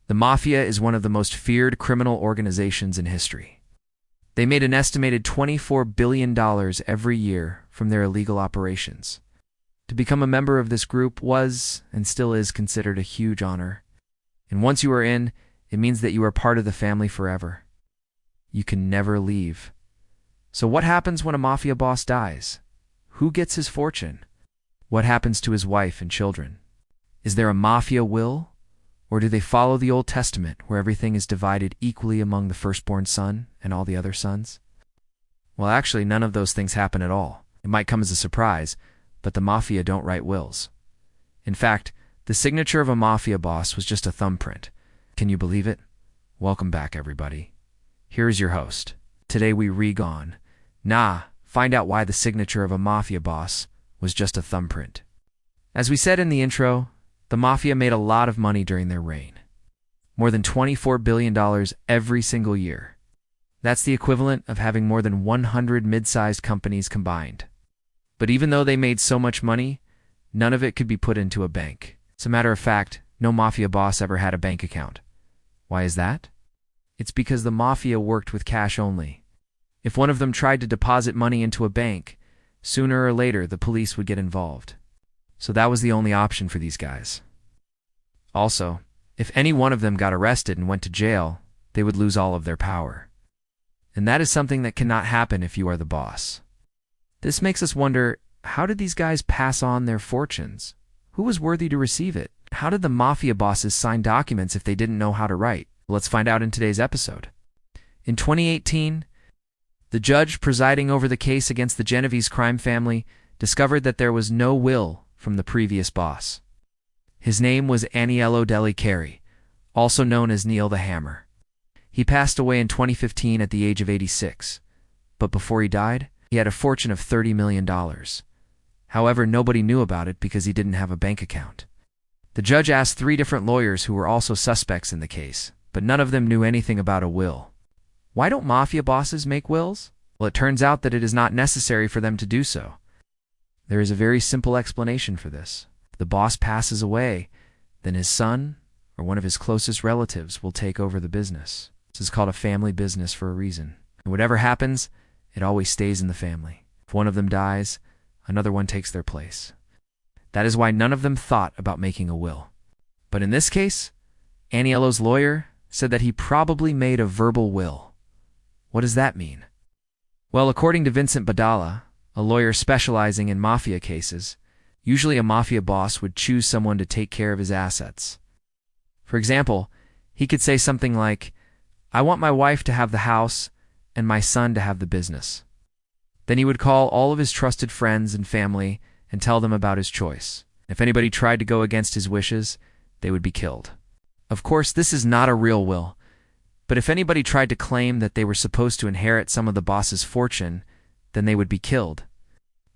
The Mafia is one of the most feared criminal organizations in history. They made an estimated $24 billion every year from their illegal operations. To become a member of this group was, and still is, considered a huge honor. And once you are in, it means that you are part of the family forever. You can never leave. So what happens when a Mafia boss dies? Who gets his fortune? What happens to his wife and children? Is there a Mafia will? Or do they follow the Old Testament, where everything is divided equally among the firstborn son and all the other sons? Well, actually, none of those things happen at all. It might come as a surprise, but the Mafia don't write wills. In fact, the signature of a Mafia boss was just a thumbprint. Can you believe it? Welcome back, everybody. Here's your host. Today we find out why the signature of a Mafia boss was just a thumbprint. As we said in the intro, the Mafia made a lot of money during their reign. More than $24 billion every single year. That's the equivalent of having more than 100 mid-sized companies combined. But even though they made so much money, none of it could be put into a bank. As a matter of fact, no Mafia boss ever had a bank account. Why is that? It's because the Mafia worked with cash only. If one of them tried to deposit money into a bank, sooner or later the police would get involved. So that was the only option for these guys. Also, if any one of them got arrested and went to jail, they would lose all of their power. And that is something that cannot happen if you are the boss. This makes us wonder, how did these guys pass on their fortunes? Who was worthy to receive it? How did the Mafia bosses sign documents if they didn't know how to write? Let's find out in today's episode. In 2018, the judge presiding over the case against the Genovese crime family discovered that there was no will from the previous boss. His name was Aniello Deli Cari, also known as Neil the Hammer. He passed away in 2015 at the age of 86, but before he died, he had a fortune of $30 million. However, nobody knew about it because he didn't have a bank account. The judge asked 3 different lawyers who were also suspects in the case, but none of them knew anything about a will. Why don't Mafia bosses make wills? Well, it turns out that it is not necessary for them to do so. There is a very simple explanation for this. If the boss passes away, then his son or one of his closest relatives will take over the business. This is called a family business for a reason. And whatever happens, it always stays in the family. If one of them dies, another one takes their place. That is why none of them thought about making a will. But in this case, Aniello's lawyer said that he probably made a verbal will. What does that mean? Well, according to Vincent Badala, a lawyer specializing in Mafia cases, usually a Mafia boss would choose someone to take care of his assets. For example, he could say something like, "I want my wife to have the house and my son to have the business." Then he would call all of his trusted friends and family and tell them about his choice. If anybody tried to go against his wishes, they would be killed. Of course, this is not a real will, but if anybody tried to claim that they were supposed to inherit some of the boss's fortune, then they would be killed.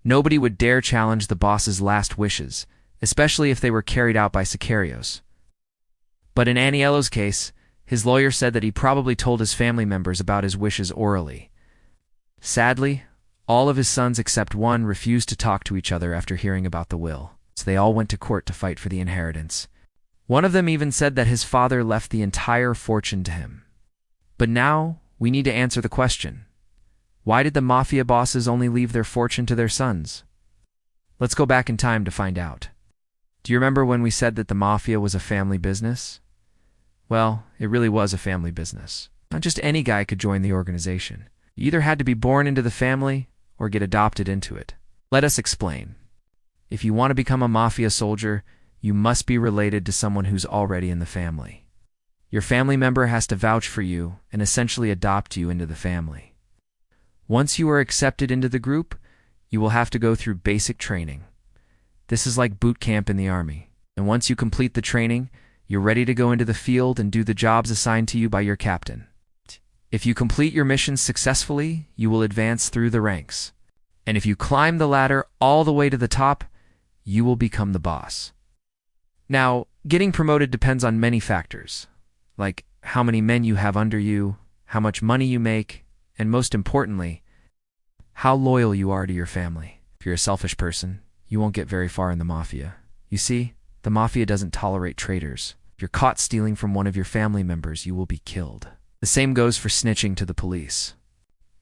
Nobody would dare challenge the boss's last wishes, especially if they were carried out by sicarios. But in Aniello's case, his lawyer said that he probably told his family members about his wishes orally. Sadly, all of his sons except one refused to talk to each other after hearing about the will, so they all went to court to fight for the inheritance. One of them even said that his father left the entire fortune to him. But now, we need to answer the question. Why did the Mafia bosses only leave their fortune to their sons? Let's go back in time to find out. Do you remember when we said that the Mafia was a family business? Well, it really was a family business. Not just any guy could join the organization. You either had to be born into the family or get adopted into it. Let us explain. If you want to become a Mafia soldier, you must be related to someone who's already in the family. Your family member has to vouch for you and essentially adopt you into the family. Once you are accepted into the group, you will have to go through basic training. This is like boot camp in the army. And once you complete the training, you're ready to go into the field and do the jobs assigned to you by your captain. If you complete your missions successfully, you will advance through the ranks. And if you climb the ladder all the way to the top, you will become the boss. Now, getting promoted depends on many factors, like how many men you have under you, how much money you make, and most importantly, how loyal you are to your family. If you're a selfish person, you won't get very far in the Mafia. You see, the Mafia doesn't tolerate traitors. If you're caught stealing from one of your family members, you will be killed. The same goes for snitching to the police.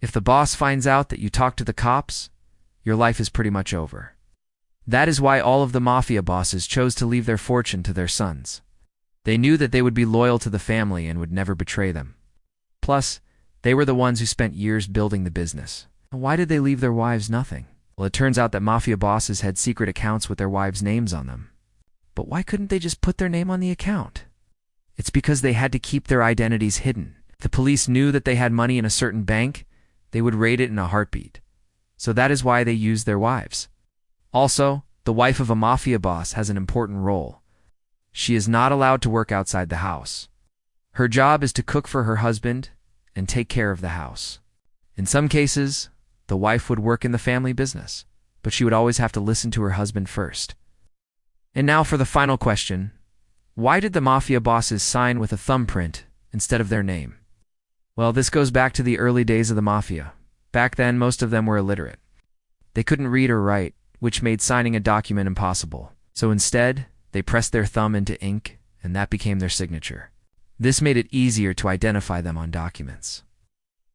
If the boss finds out that you talk to the cops, your life is pretty much over. That is why all of the mafia bosses chose to leave their fortune to their sons. They knew that they would be loyal to the family and would never betray them. Plus, they were the ones who spent years building the business. Why did they leave their wives nothing? Well, it turns out that mafia bosses had secret accounts with their wives' names on them. But why couldn't they just put their name on the account? It's because they had to keep their identities hidden. If the police knew that they had money in a certain bank, they would raid it in a heartbeat. So that is why they used their wives. Also, the wife of a mafia boss has an important role. She is not allowed to work outside the house. Her job is to cook for her husband and take care of the house. In some cases, the wife would work in the family business, but she would always have to listen to her husband first. And now for the final question. Why did the mafia bosses sign with a thumbprint instead of their name? Well, this goes back to the early days of the mafia. Back then, most of them were illiterate. They couldn't read or write, which made signing a document impossible. So instead, they pressed their thumb into ink, and that became their signature. This made it easier to identify them on documents.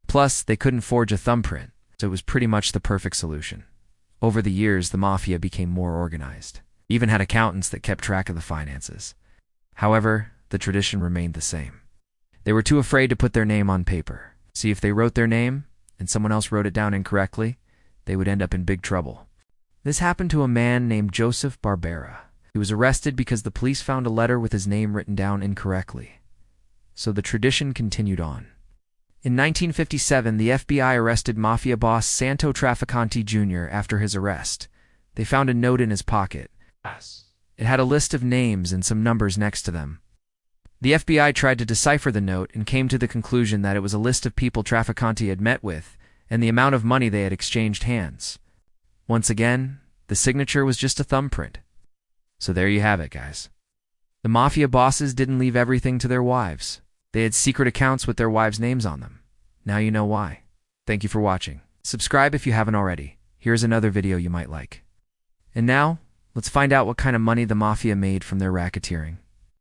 Plus, they couldn't forge a thumbprint, so it was pretty much the perfect solution. Over the years, the mafia became more organized. Even had accountants that kept track of the finances. However, the tradition remained the same. They were too afraid to put their name on paper. See, if they wrote their name, and someone else wrote it down incorrectly, they would end up in big trouble. This happened to a man named Joseph Barbera. He was arrested because the police found a letter with his name written down incorrectly. So the tradition continued on. In 1957, the FBI arrested mafia boss Santo Trafficante Jr. after his arrest. They found a note in his pocket. It had a list of names and some numbers next to them. The FBI tried to decipher the note and came to the conclusion that it was a list of people Trafficante had met with and the amount of money they had exchanged hands. Once again, the signature was just a thumbprint. So there you have it, guys. The mafia bosses didn't leave everything to their wives. They had secret accounts with their wives' names on them. Now you know why. Thank you for watching. Subscribe if you haven't already. Here's another video you might like. And now, let's find out what kind of money the mafia made from their racketeering.